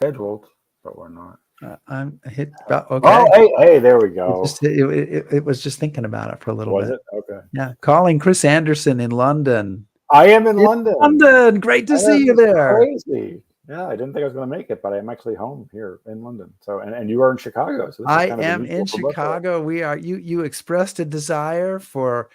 scheduled, but we're not. I'm hit. Okay. Oh, hey, there we go. It was just thinking about it for a little bit. Was it? Okay. Yeah. Calling Chris Anderson in London. I am in London. London. Great to see you there. Crazy. Yeah, I didn't think I was going to make it, but I'm actually home here in London. So, and you are in Chicago. So I am in Chicago. We are. You expressed a desire for.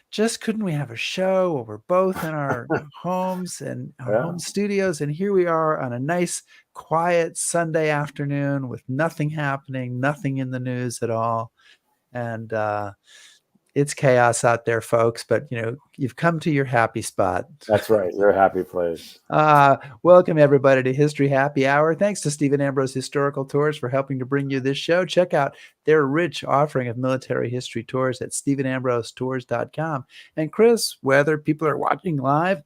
Just couldn't we have a show where we're both in our homes and our home studios? And here we are on a nice, quiet Sunday afternoon with nothing happening, nothing in the news at all. And it's chaos out there, folks. But, you've come to your happy spot. That's right. Your happy place. Welcome, everybody, to History Happy Hour. Thanks to Stephen Ambrose Historical Tours for helping to bring you this show. Check out their rich offering of military history tours at StephenAmbroseTours.com. And Chris, whether people are watching live,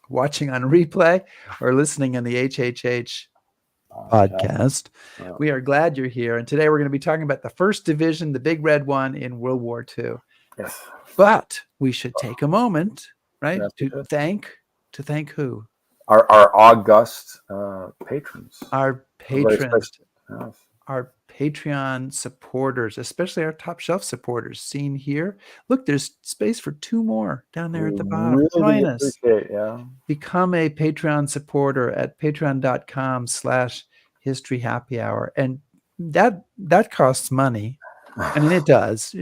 watching on replay, or listening on the HHH podcast, we are glad you're here. And today we're going to be talking about the 1st Division, the Big Red One in World War II. Yes. But we should take a moment, right, to thank who? Our august patrons. Our patrons. Yes. Our Patreon supporters, especially our top shelf supporters, seen here. Look, there's space for 2 more down there at the bottom. Join us. Become a Patreon supporter at patreon.com/History Happy Hour. And that costs money. I mean, it does.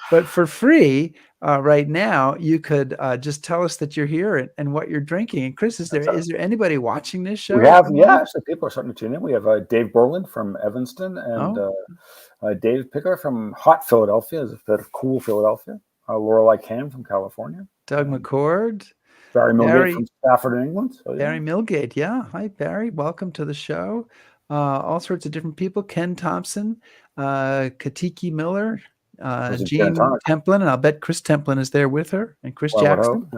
But for free, right now, you could just tell us that you're here and what you're drinking. And Chris, is there anybody watching this show? We have, actually, people are starting to tune in. We have Dave Borland from Evanston and Dave Picker from hot Philadelphia, is a bit of cool Philadelphia. Lorelei Cam from California. Doug McCord. Barry Milgate from Stafford, England. So, Barry Milgate, yeah. Hi, Barry. Welcome to the show. All sorts of different people. Ken Thompson, Katiki Miller, Jean Templin, and I'll bet Chris Templin is there with her, and Chris Jackson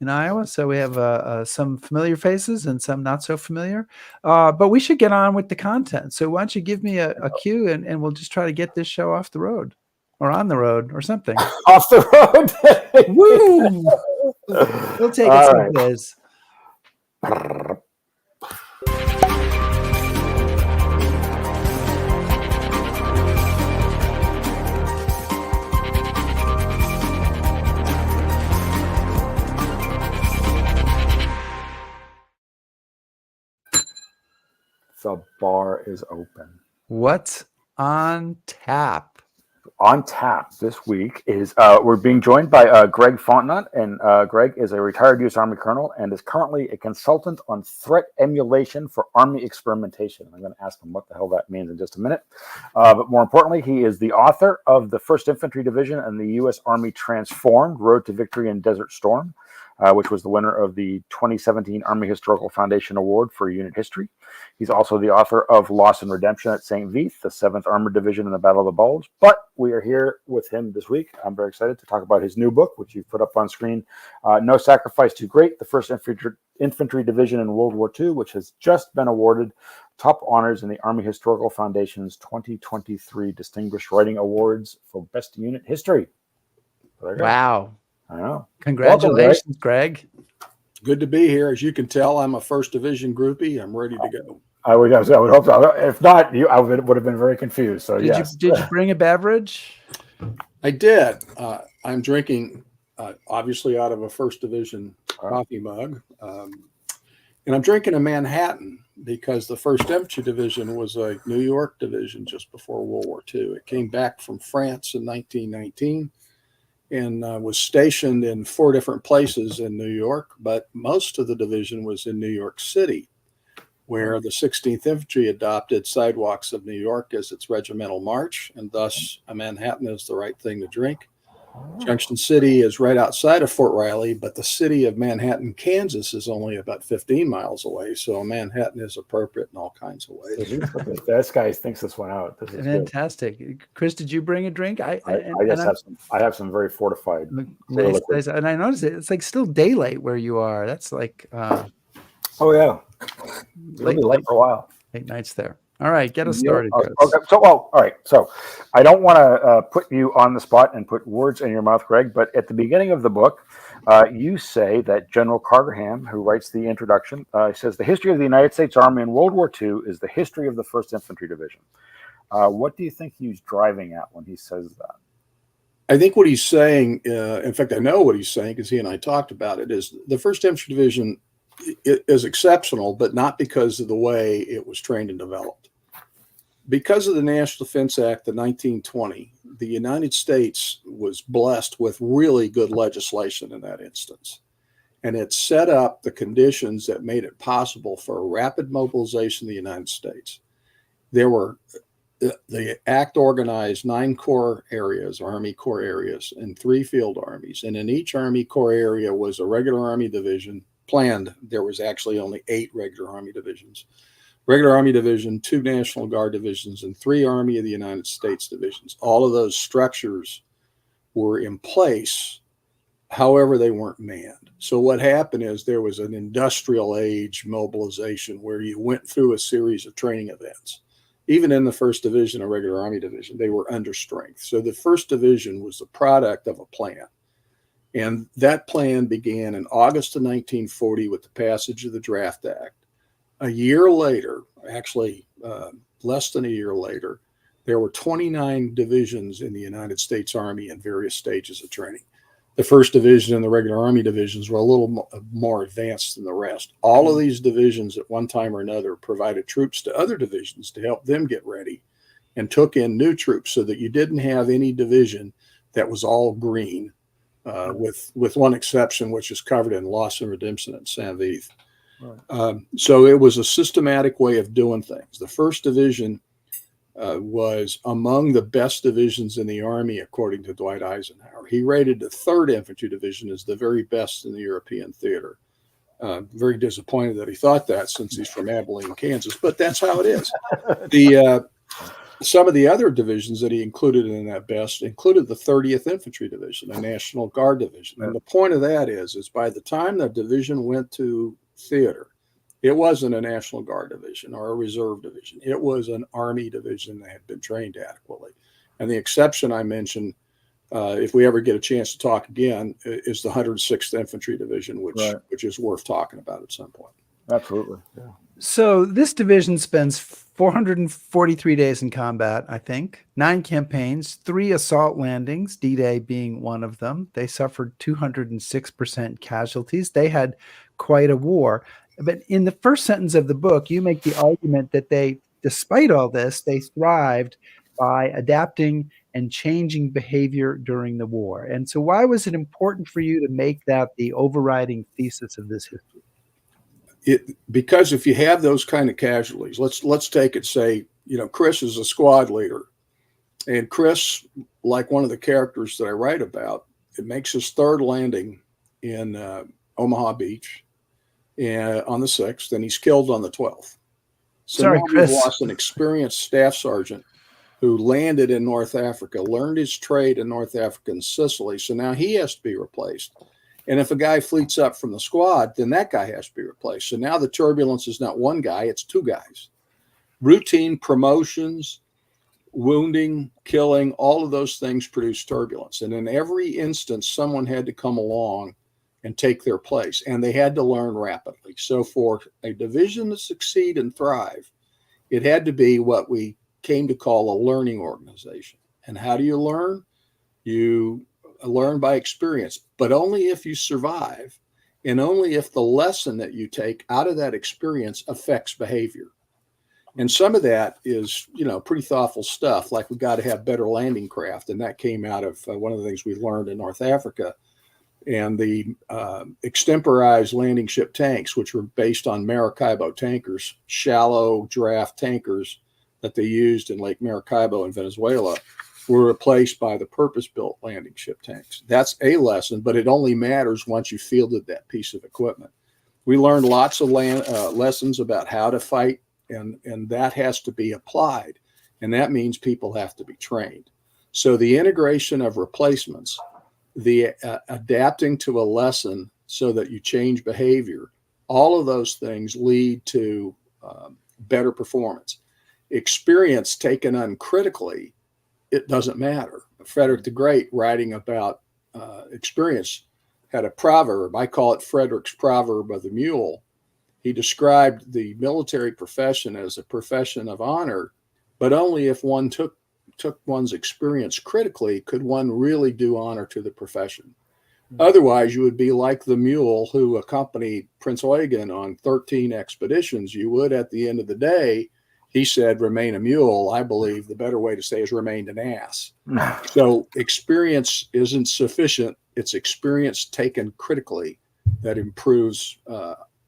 in Iowa. So we have some familiar faces and some not so familiar. But we should get on with the content. So why don't you give me a cue, and we'll just try to get this show off the road. Or on the road, or something. Off the road. Woo! We'll take it someplace. The bar is open. What's on tap? On tap this week is we're being joined by Greg Fontenot, and Greg is a retired U.S. Army colonel and is currently a consultant on threat emulation for Army experimentation. I'm going to ask him what the hell that means in just a minute. But more importantly, he is the author of the 1st Infantry Division and the U.S. Army Transformed: Road to Victory in Desert Storm, which was the winner of the 2017 Army Historical Foundation Award for Unit History. He's also the author of Loss and Redemption at St. Vith, the 7th Armored Division in the Battle of the Bulge. But we are here with him this week. I'm very excited to talk about his new book, which you've put up on screen, No Sacrifice Too Great, the 1st Infantry Division in World War II, which has just been awarded top honors in the Army Historical Foundation's 2023 Distinguished Writing Awards for Best Unit History. Wow. I know. Congratulations, welcome, Greg. Good to be here. As you can tell, I'm a 1st Division groupie. I'm ready to go. I would hope so. If not, I would have been very confused. So did you bring a beverage? I did. I'm drinking, obviously, out of a 1st Division coffee mug. And I'm drinking a Manhattan because the 1st Infantry Division was a New York division just before World War II. It came back from France in 1919. And was stationed in 4 different places in New York, but most of the division was in New York City, where the 16th Infantry adopted Sidewalks of New York as its regimental march, and thus a Manhattan is the right thing to drink. Junction City is right outside of Fort Riley, but the city of Manhattan, Kansas is only about 15 miles away, so Manhattan is appropriate in all kinds of ways. This guy thinks this one out. This is fantastic. Good. Chris, did you bring a drink? I have some very fortified. Nice. And I noticed it's like still daylight where you are. That's like oh yeah, it'll be late for a while. Late nights there. All right, get us started. Okay. So, all right. So, I don't want to put you on the spot and put words in your mouth, Greg. But at the beginning of the book, You say that General Carterham, who writes the introduction, says the history of the United States Army in World War II is the history of the 1st Infantry Division. What do you think he's driving at when he says that? I think what he's saying, in fact, I know what he's saying because he and I talked about it, is the 1st Infantry Division is exceptional, but not because of the way it was trained and developed. Because of the National Defense Act of 1920, the United States was blessed with really good legislation in that instance. And it set up the conditions that made it possible for a rapid mobilization of the United States. The Act organized 9 corps areas, Army Corps areas, and 3 field armies. And in each Army Corps area was a regular Army division planned. There was actually only 8 regular Army divisions. Regular Army Division, 2 National Guard divisions, and 3 Army of the United States divisions. All of those structures were in place. However, they weren't manned. So what happened is there was an industrial age mobilization where you went through a series of training events. Even in the 1st Division, a regular Army division, they were under strength. So the 1st Division was the product of a plan. And that plan began in August of 1940 with the passage of the Draft Act. A year later, actually less than a year later, there were 29 divisions in the United States Army in various stages of training. The 1st Division and the regular Army divisions were a little more advanced than the rest. All of these divisions at one time or another provided troops to other divisions to help them get ready and took in new troops so that you didn't have any division that was all green, with one exception, which is covered in Loss and Redemption at Saint-Vith. Right. So it was a systematic way of doing things. The 1st Division was among the best divisions in the Army, according to Dwight Eisenhower. He rated the 3rd Infantry Division as the very best in the European theater. Very disappointed that he thought that since he's from Abilene, Kansas, but that's how it is. Some of the other divisions that he included in that best included the 30th Infantry Division, a National Guard division. And the point of that is by the time the division went to theater, it wasn't a National Guard division or a reserve division. It was an Army division that had been trained adequately. And the exception I mentioned, if we ever get a chance to talk again, is the 106th Infantry Division, which is worth talking about at some point. Absolutely. Yeah. So this division spends 443 days in combat, I think, 9 campaigns, 3 assault landings, D-Day being one of them. They suffered 206% casualties. They had quite a war. But in the first sentence of the book, you make the argument that they, despite all this, they thrived by adapting and changing behavior during the war. And so why was it important for you to make that the overriding thesis of this history? Because if you have those kind of casualties, let's take it, say, Chris is a squad leader. And Chris, like one of the characters that I write about, it makes his 3rd landing in Omaha Beach on the 6th, and he's killed on the 12th. So sorry, now Chris. we've lost an experienced staff sergeant who landed in North Africa, learned his trade in North Africa and Sicily. So now he has to be replaced. And if a guy fleets up from the squad, then that guy has to be replaced. So now the turbulence is not one guy, it's 2 guys. Routine promotions, wounding, killing, all of those things produce turbulence. And in every instance, someone had to come along and take their place, and they had to learn rapidly. So for a division to succeed and thrive, it had to be what we came to call a learning organization. And how do you learn? You learn by experience, but only if you survive, and only if the lesson that you take out of that experience affects behavior. And some of that is, pretty thoughtful stuff, like we got to have better landing craft. And that came out of one of the things we learned in North Africa. And the extemporized landing ship tanks, which were based on Maracaibo tankers, shallow draft tankers that they used in Lake Maracaibo in Venezuela, were replaced by the purpose-built landing ship tanks. That's a lesson, but it only matters once you fielded that piece of equipment. We learned lots of lessons about how to fight, and that has to be applied, and that means people have to be trained. So the integration of replacements, the adapting to a lesson so that you change behavior, all of those things lead to better performance. Experience taken uncritically, it doesn't matter. Frederick the Great, writing about experience, had a proverb. I call it Frederick's proverb of the mule. He described the military profession as a profession of honor, but only if one took one's experience critically could one really do honor to the profession. Otherwise, you would be like the mule who accompanied Prince Eugen on 13 expeditions. You would, at the end of the day, he said, remain a mule. I believe the better way to say is remained an ass. So experience isn't sufficient. It's experience taken critically that improves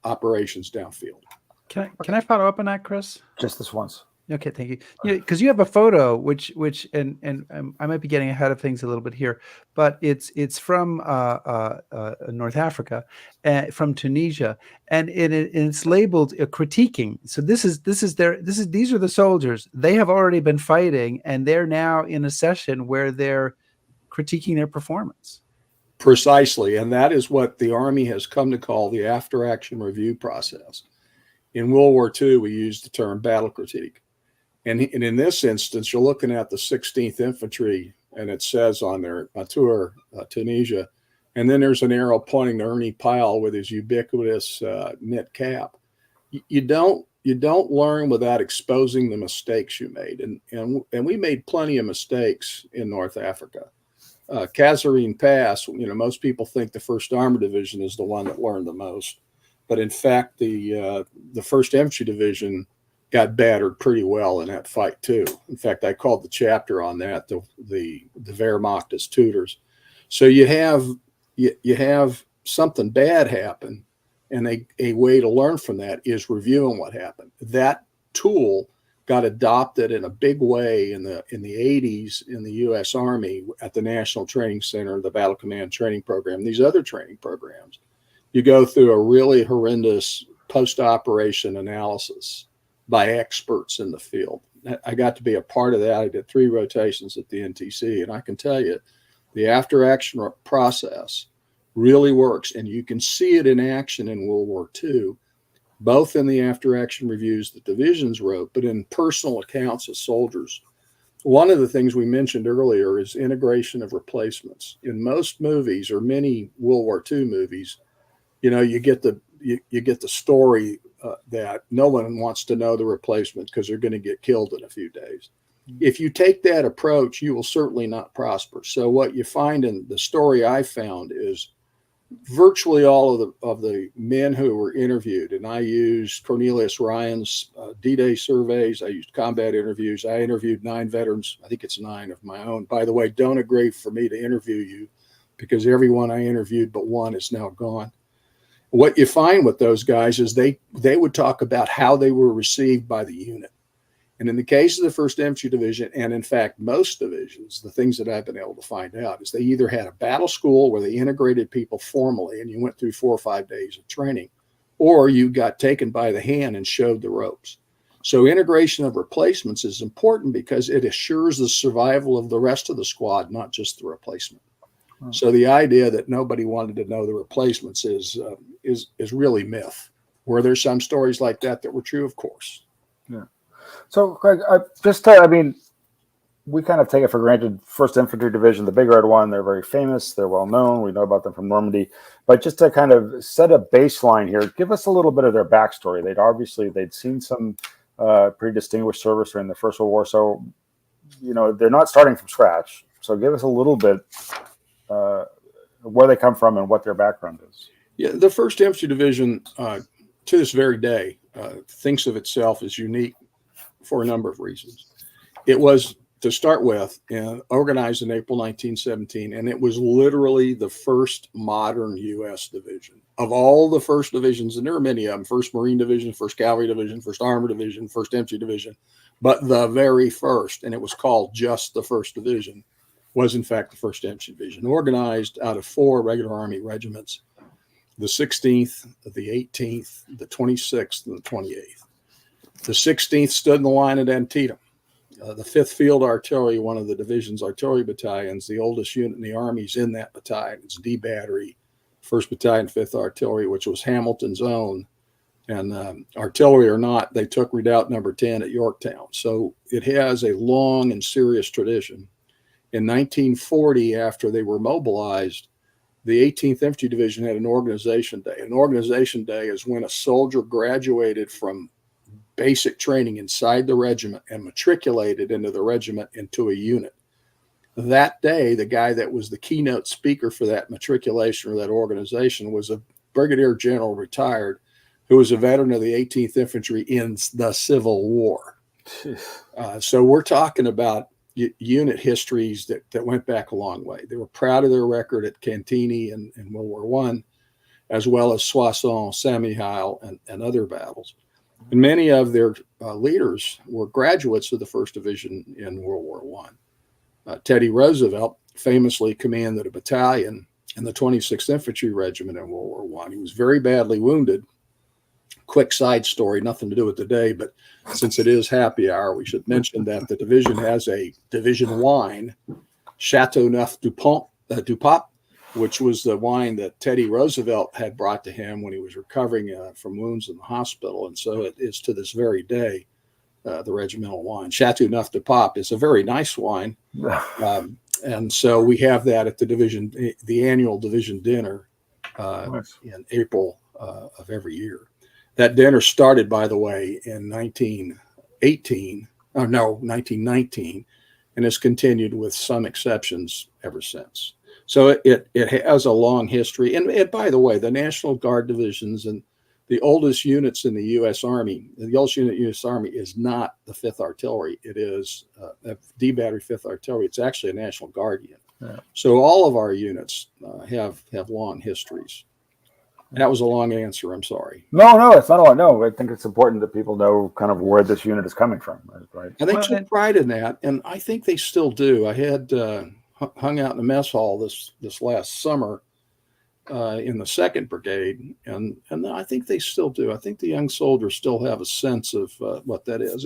operations downfield. Can I follow up on that, Chris? Just this once. Okay, thank you. Because you have a photo, which and I might be getting ahead of things a little bit here, but it's from North Africa, from Tunisia, and it's labeled critiquing. So these are the soldiers. They have already been fighting, and they're now in a session where they're critiquing their performance. Precisely, and that is what the Army has come to call the after-action review process. In World War II, we used the term battle critique. And in this instance, you're looking at the 16th Infantry, and it says on their tour, Tunisia, and then there's an arrow pointing to Ernie Pyle with his ubiquitous knit cap. You don't learn without exposing the mistakes you made, and we made plenty of mistakes in North Africa. Kasserine Pass, most people think the 1st Armored Division is the one that learned the most, but in fact, the 1st Infantry Division got battered pretty well in that fight too. In fact, I called the chapter on that the Wehrmacht as tutors. So you have something bad happen, and a way to learn from that is reviewing what happened. That tool got adopted in a big way in the 80s in the U.S. Army at the National Training Center, the Battle Command Training Program, these other training programs. You go through a really horrendous post-operation analysis by experts in the field. I got to be a part of that. I did 3 rotations at the NTC, and I can tell you the after-action process really works, and you can see it in action in World War II, both in the after-action reviews that divisions wrote, but in personal accounts of soldiers. One of the things we mentioned earlier is integration of replacements. In most movies, or many World War II movies, you get the story that no one wants to know the replacement because they're going to get killed in a few days. If you take that approach, you will certainly not prosper. So what you find in the story I found is virtually all of the men who were interviewed, and I used Cornelius Ryan's D-Day surveys, I used combat interviews, I interviewed 9 veterans, I think it's 9 of my own. By the way, don't agree for me to interview you because everyone I interviewed but one is now gone. What you find with those guys is they would talk about how they were received by the unit. And in the case of the 1st Infantry Division, and in fact, most divisions, the things that I've been able to find out is they either had a battle school where they integrated people formally and you went through 4 or 5 days of training, or you got taken by the hand and showed the ropes. So integration of replacements is important because it assures the survival of the rest of the squad, not just the replacement. So the idea that nobody wanted to know the replacements is really myth. Were there some stories like that were true? Of course. Yeah. So, Greg, we kind of take it for granted. 1st Infantry Division, the Big Red One, they're very famous. They're well known. We know about them from Normandy. But just to kind of set a baseline here, give us a little bit of their backstory. They'd seen some pretty distinguished service during the First World War. So, they're not starting from scratch. So give us a little bit where they come from and what their background is. Yeah, the 1st Infantry Division, to this very day, thinks of itself as unique for a number of reasons. It was, to start with, organized in April 1917, and it was literally the first modern U.S. division. Of all the 1st divisions, and there are many of them, 1st Marine Division, 1st Cavalry Division, 1st Armored Division, 1st Infantry Division, but the very first, and it was called just the 1st Division, was in fact the 1st Infantry Division, organized out of 4 regular Army regiments, the 16th, the 18th, the 26th, and the 28th. The 16th stood in the line at Antietam. The 5th Field Artillery, one of the division's artillery battalions, the oldest unit in the Army, is in that battalion. It's D Battery, 1st Battalion, 5th Artillery, which was Hamilton's own. And artillery or not, they took Redoubt Number 10 at Yorktown. So it has a long and serious tradition. In 1940, after they were mobilized, the 18th Infantry Division had an organization day. An organization day is when a soldier graduated from basic training inside the regiment and matriculated into the regiment into a unit. That day, the guy that was the keynote speaker for that matriculation or that organization was a brigadier general retired who was a veteran of the 18th Infantry in the Civil War. So we're talking about unit histories that went back a long way. They were proud of their record at Cantigny in World War I, as well as Soissons, Saint-Mihiel, and other battles. And many of their leaders were graduates of the 1st Division in World War I. Teddy Roosevelt famously commanded a battalion in the 26th Infantry Regiment in World War I. He was very badly wounded. Quick side story, nothing to do with today, but since it is happy hour, we should mention that the division has a division wine, Chateauneuf du Pape, which was the wine that Teddy Roosevelt had brought to him when he was recovering from wounds in the hospital. And so it is to this very day the regimental wine. Chateauneuf du Pape is a very nice wine. And so we have that at the annual division dinner in April of every year. That dinner started, by the way, in 1919, and has continued with some exceptions ever since. So it has a long history. And by the way, the National Guard divisions and the oldest units in the U.S. Army, the oldest unit in the U.S. Army is not the 5th Artillery. It is D Battery 5th Artillery. It's actually a National Guard unit. Yeah. So all of our units have long histories. That was a long answer. I'm sorry. No, it's not a lot. No, I think it's important that people know kind of where this unit is coming from. Right? And they took pride in that, and I think they still do. I had hung out in the mess hall this last summer in the 2nd Brigade, and I think they still do. I think the young soldiers still have a sense of what that is.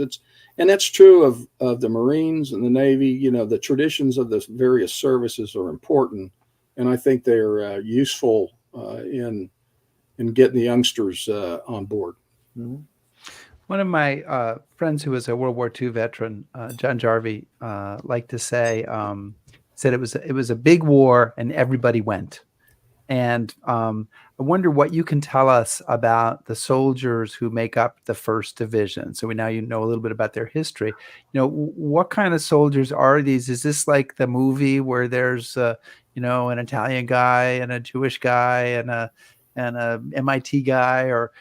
And that's true of the Marines and the Navy. You know, the traditions of the various services are important, and I think they're useful in getting the youngsters on board. Mm-hmm. One of my friends who was a World War II veteran, John Jarvie, liked to say, said it was a big war and everybody went. And I wonder what you can tell us about the soldiers who make up the 1st Division. So now you know a little bit about their history. You know, what kind of soldiers are these? Is this like the movie where there's, an Italian guy and a Jewish guy and a MIT guy, or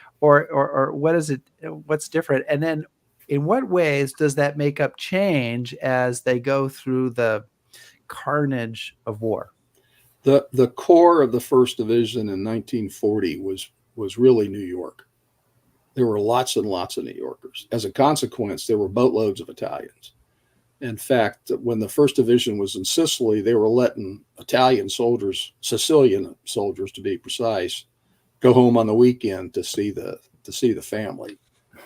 what is it? What's different? And then in what ways does that makeup change as they go through the carnage of war? The core of the 1st Division in 1940 was really New York. There were lots and lots of New Yorkers. As a consequence, there were boatloads of Italians. In fact, when the 1st Division was in Sicily, they were letting Sicilian soldiers to be precise, go home on the weekend to see the family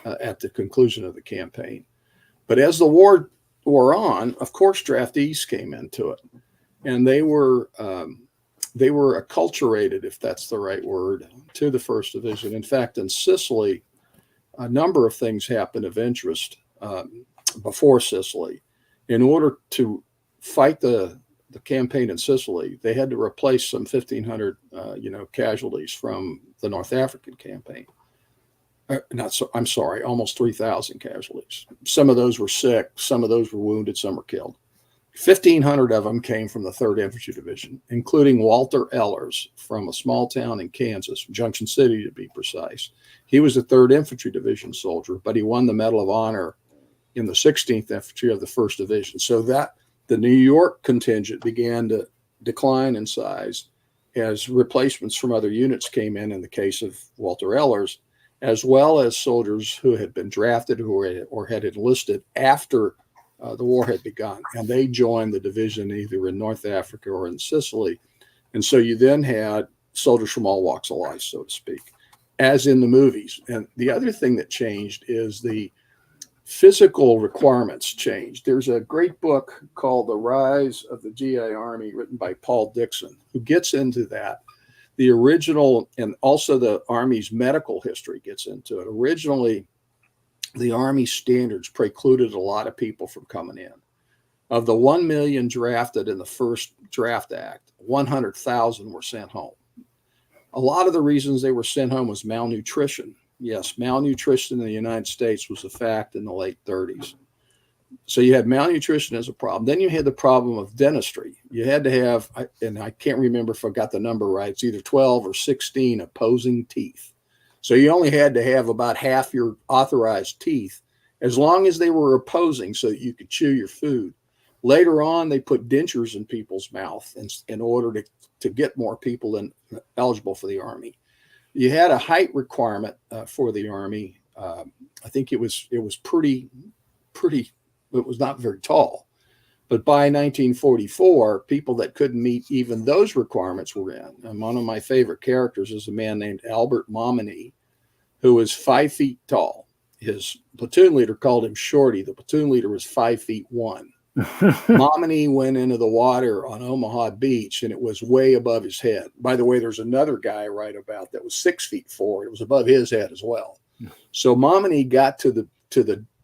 at the conclusion of the campaign. But as the war wore on, of course, draftees came into it, and they were acculturated, if that's the right word, to the 1st Division. In fact, in Sicily, a number of things happened of interest before Sicily. In order to fight the campaign in Sicily, they had to replace some 1,500 casualties from the North African campaign. Almost 3,000 casualties. Some of those were sick, some of those were wounded, some were killed. 1,500 of them came from the 3rd Infantry Division, including Walter Ehlers from a small town in Kansas, Junction City to be precise. He was a 3rd Infantry Division soldier, but he won the Medal of Honor in the 16th Infantry of the 1st Division. So that the New York contingent began to decline in size as replacements from other units came in the case of Walter Ehlers, as well as soldiers who had been drafted or had enlisted after the war had begun, and they joined the division either in North Africa or in Sicily. And so you then had soldiers from all walks of life, so to speak, as in the movies. And the other thing that changed is the physical requirements changed. There's a great book called The Rise of the GI Army, written by Paul Dixon, who gets into that. The original, and also the Army's medical history gets into it. Originally, the Army standards precluded a lot of people from coming in. Of the 1 million drafted in the first draft act, 100,000 were sent home. A lot of the reasons they were sent home was malnutrition. Yes, malnutrition in the United States was a fact in the late 30s. So you had malnutrition as a problem. Then you had the problem of dentistry. You had to have, and I can't remember if I got the number right, it's either 12 or 16 opposing teeth. So you only had to have about half your authorized teeth as long as they were opposing so that you could chew your food. Later on, they put dentures in people's mouth in order to get more people eligible for the Army. You had a height requirement for the Army. I think it was pretty, it was not very tall. But by 1944, people that couldn't meet even those requirements were in. And one of my favorite characters is a man named Albert Momini, who was 5 feet tall. His platoon leader called him Shorty. The platoon leader was 5'1". Momini went into the water on Omaha Beach, and it was way above his head. By the way, there's another guy I write about that was 6'4". It was above his head as well. So Momini got to the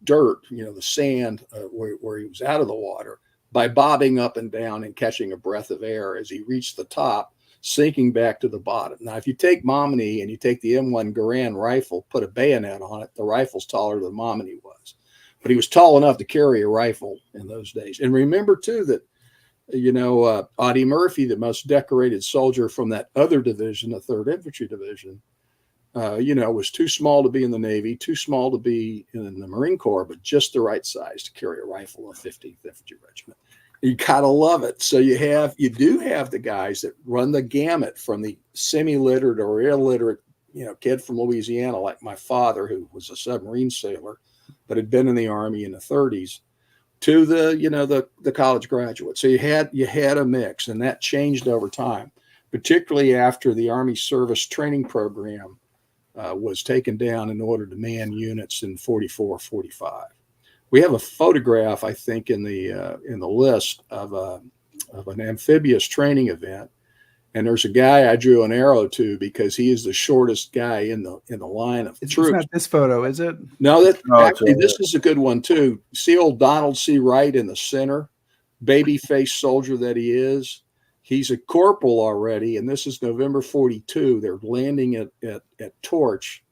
dirt, the sand where he was out of the water by bobbing up and down and catching a breath of air as he reached the top, sinking back to the bottom. Now, if you take Momini and you take the M1 Garand rifle, put a bayonet on it, the rifle's taller than Momini was. But he was tall enough to carry a rifle in those days. And remember, too, that, Audie Murphy, the most decorated soldier from that other division, the 3rd Infantry Division, was too small to be in the Navy, too small to be in the Marine Corps, but just the right size to carry a rifle in 15th Infantry Regiment. You gotta love it. So you do have the guys that run the gamut from the semi-literate or illiterate, kid from Louisiana, like my father, who was a submarine sailor, but had been in the Army in the 30s, to the college graduate. So you had a mix, and that changed over time, particularly after the Army Service Training Program was taken down in order to man units in 44, 45. We have a photograph, I think, in the list of an amphibious training event, and there's a guy I drew an arrow to because he is the shortest guy in the line of troops. It's not this photo, is it? No, this is a good one too. See old Donald C. Wright in the center, baby-faced soldier that he is. He's a corporal already, and this is November 42. They're landing at Torch.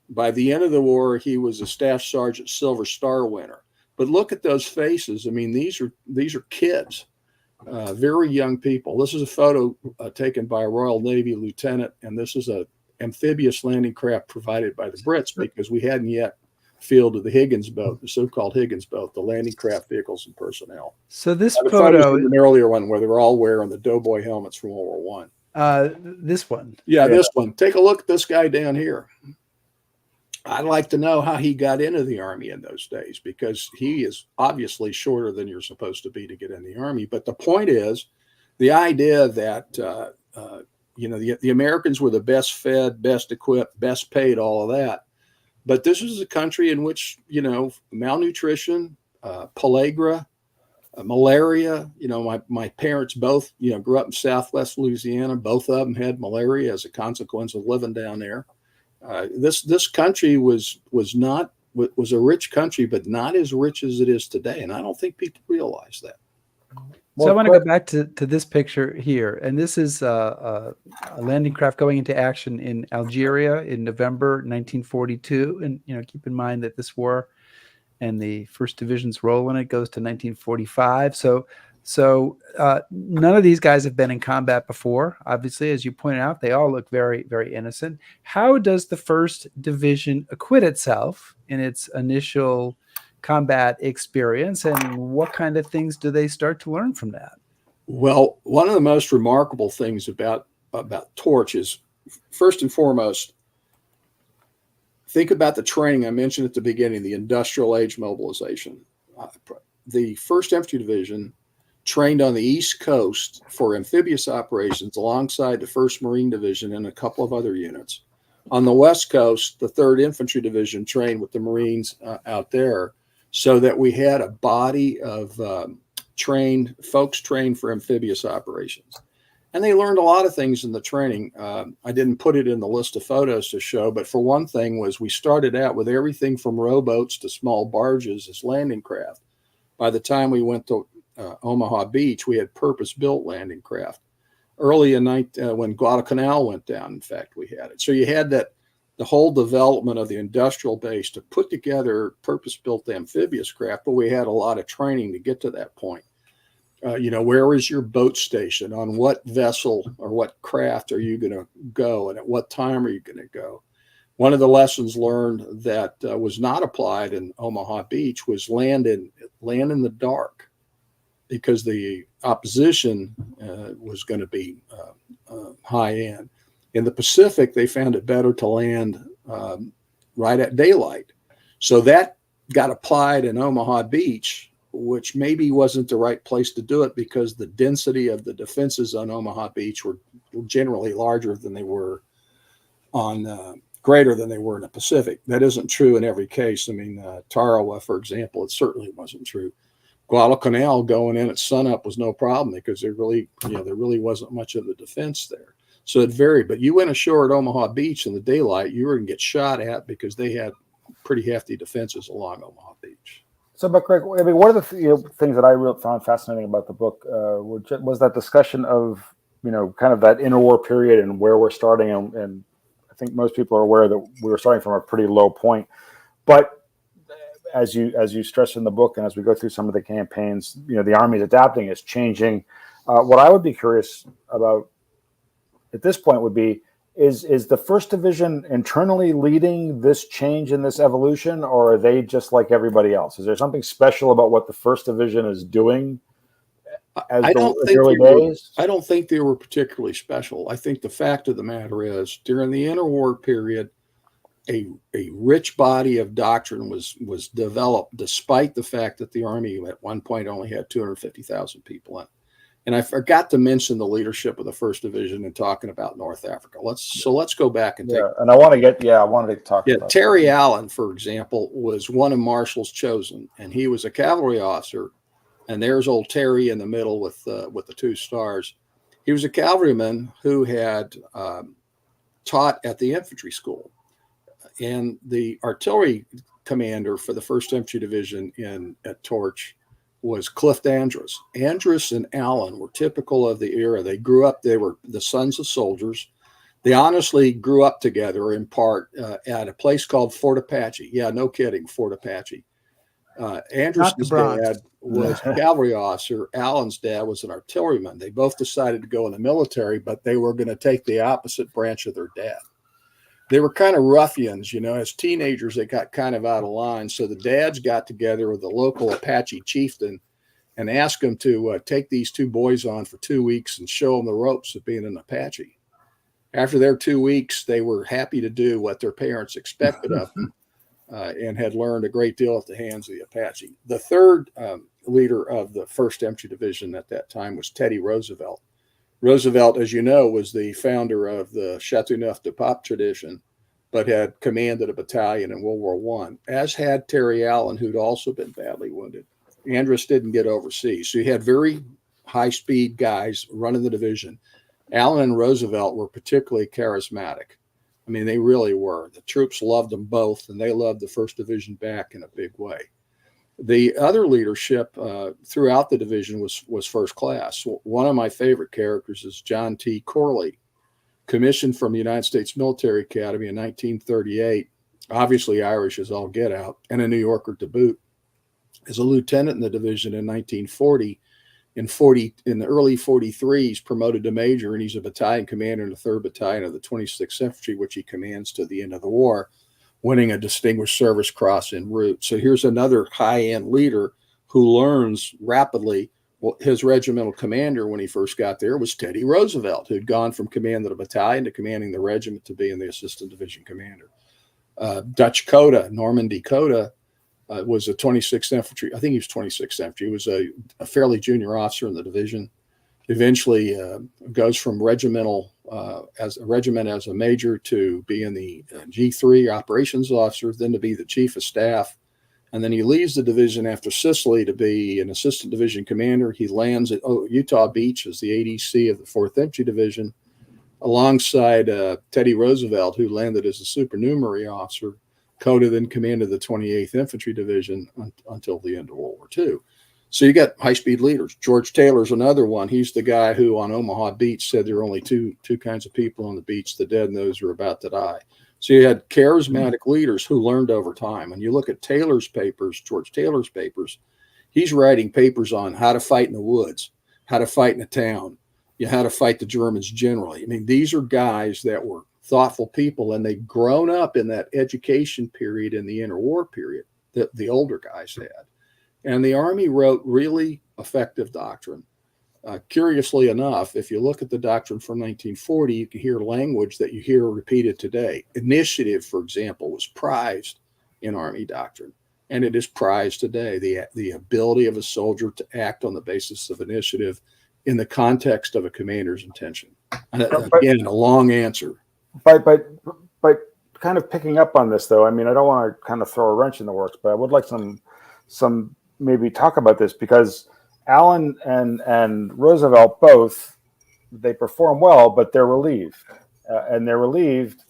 By the end of the war, he was a Staff Sergeant Silver Star winner. But look at those faces. I mean, these are kids, very young people. This is a photo taken by a Royal Navy lieutenant, and this is a amphibious landing craft provided by the Brits because we hadn't yet fielded the Higgins boat, the so-called Higgins boat, the landing craft vehicles and personnel. So this photo is an earlier one where they're all wearing the doughboy helmets from World War I. This one. Yeah, this one. Take a look at this guy down here. I'd like to know how he got into the Army in those days, because he is obviously shorter than you're supposed to be to get in the Army. But the point is, the idea that the Americans were the best fed, best equipped, best paid, all of that. But this is a country in which malnutrition, pellagra, malaria. My parents both grew up in Southwest Louisiana. Both of them had malaria as a consequence of living down there. This country was a rich country, but not as rich as it is today, and I don't think people realize that. So I want to go back to this picture here, and this is a landing craft going into action in Algeria in November 1942, and keep in mind that this war and the 1st Division's role in it goes to 1945. So none of these guys have been in combat before. Obviously, as you pointed out, they all look very, very innocent. How does the 1st Division acquit itself in its initial combat experience, and what kind of things do they start to learn from that? Well, one of the most remarkable things about Torch is, first and foremost, think about the training I mentioned at the beginning, the industrial age mobilization. The 1st Infantry Division trained on the East Coast for amphibious operations alongside the 1st Marine Division and a couple of other units. On the West Coast, the 3rd Infantry Division trained with the Marines out there, so that we had a body of folks trained for amphibious operations. And they learned a lot of things in the training. I didn't put it in the list of photos to show, but for one thing was we started out with everything from rowboats to small barges as landing craft. By the time we went to Omaha Beach, we had purpose-built landing craft. Early in when Guadalcanal went down, in fact, we had it. So you had the whole development of the industrial base to put together purpose-built amphibious craft, but we had a lot of training to get to that point. Where is your boat station? On what vessel or what craft are you going to go? And at what time are you going to go? One of the lessons learned that was not applied in Omaha Beach was land in the dark, because the opposition was going to be high end. In the Pacific, they found it better to land right at daylight. So that got applied in Omaha Beach, which maybe wasn't the right place to do it, because the density of the defenses on Omaha Beach were generally larger than they were greater than they were in the Pacific. That isn't true in every case. I mean, Tarawa, for example, it certainly wasn't true. Guadalcanal going in at sunup was no problem, because there really wasn't much of a defense there. So it varied. But you went ashore at Omaha Beach in the daylight, you were going to get shot at, because they had pretty hefty defenses along Omaha Beach. So, but Greg, I mean, one of the things that I really found fascinating about the book was that discussion of, kind of that interwar period and where we're starting. And I think most people are aware that we were starting from a pretty low point. But as you stress in the book, and as we go through some of the campaigns, the Army's adapting, it's changing. What I would be curious about at this point would be, is the 1st Division internally leading this change in this evolution, or are they just like everybody else? Is there something special about what the 1st Division is doing I don't think they were particularly special. I think the fact of the matter is, during the interwar period, a rich body of doctrine was developed, despite the fact that the Army at one point only had 250,000 people in. And I forgot to mention the leadership of the 1st Division in talking about North Africa. Let's go back and I wanted to talk about Terry Allen, for example, was one of Marshall's chosen, and he was a cavalry officer. And there's old Terry in the middle with the 2 stars. He was a cavalryman who had taught at the infantry school, and the artillery commander for the 1st Infantry Division at Torch was Clift Andrus. Andrus and Allen were typical of the era. They grew up, they were the sons of soldiers. They honestly grew up together in part at a place called Fort Apache. Yeah, no kidding, Fort Apache. Andrus's dad was a cavalry officer. Allen's dad was an artilleryman. They both decided to go in the military, but they were going to take the opposite branch of their dad. They were kind of ruffians, as teenagers, they got kind of out of line. So the dads got together with the local Apache chieftain and asked him to take these 2 boys on for 2 weeks and show them the ropes of being an Apache. After their 2 weeks, they were happy to do what their parents expected of them. And had learned a great deal at the hands of the Apache. The 3rd leader of the 1st Infantry Division at that time was Teddy Roosevelt. Roosevelt, as you know, was the founder of the Chateauneuf-du-Pape tradition, but had commanded a battalion in World War I, as had Terry Allen, who'd also been badly wounded. Andrus didn't get overseas. So you had very high-speed guys running the division. Allen and Roosevelt were particularly charismatic. I mean, they really were. The troops loved them both, and they loved the 1st Division back in a big way. The other leadership throughout the division was first class. One of my favorite characters is John T. Corley, commissioned from the United States Military Academy in 1938, obviously Irish as all get out, and a New Yorker to boot. As a lieutenant in the division in 1940, in the early 43, he's promoted to major, and he's a battalion commander in the 3rd Battalion of the 26th Infantry, which he commands to the end of the war, winning a Distinguished Service Cross en route. So here's another high-end leader who learns rapidly. Well, his regimental commander when he first got there was Teddy Roosevelt, who'd gone from command of the battalion to commanding the regiment to being the assistant division commander. Dutch Coda, Norman D. Coda, was a 26th Infantry. I think he was 26th Infantry. He was a fairly junior officer in the division. Eventually goes from regimental as a major to being the G3 operations officer, then to be the chief of staff. And then he leaves the division after Sicily to be an assistant division commander. He lands at Utah Beach as the ADC of the 4th Infantry Division, alongside Teddy Roosevelt, who landed as a supernumerary officer. Coda then commanded the 28th Infantry Division until the end of World War II. So you got high-speed leaders. George Taylor's another one. He's the guy who on Omaha Beach said there are only two kinds of people on the beach, the dead and those who are about to die. So you had charismatic leaders who learned over time. And you look at Taylor's papers, George Taylor's papers, he's writing papers on how to fight in the woods, how to fight in a town, how to fight the Germans generally. I mean, these are guys that were thoughtful people, and they'd grown up in that education period in the interwar period that the older guys had. And the Army wrote really effective doctrine. Curiously enough, if you look at the doctrine from 1940, you can hear language that you hear repeated today. Initiative, for example, was prized in Army doctrine, and it is prized today. The ability of a soldier to act on the basis of initiative in the context of a commander's intention. And again, a long answer. But kind of picking up on this, though, I mean, I don't want to kind of throw a wrench in the works, but I would like some maybe talk about this, because Allen and Roosevelt both, they perform well, but they're relieved. And they're relieved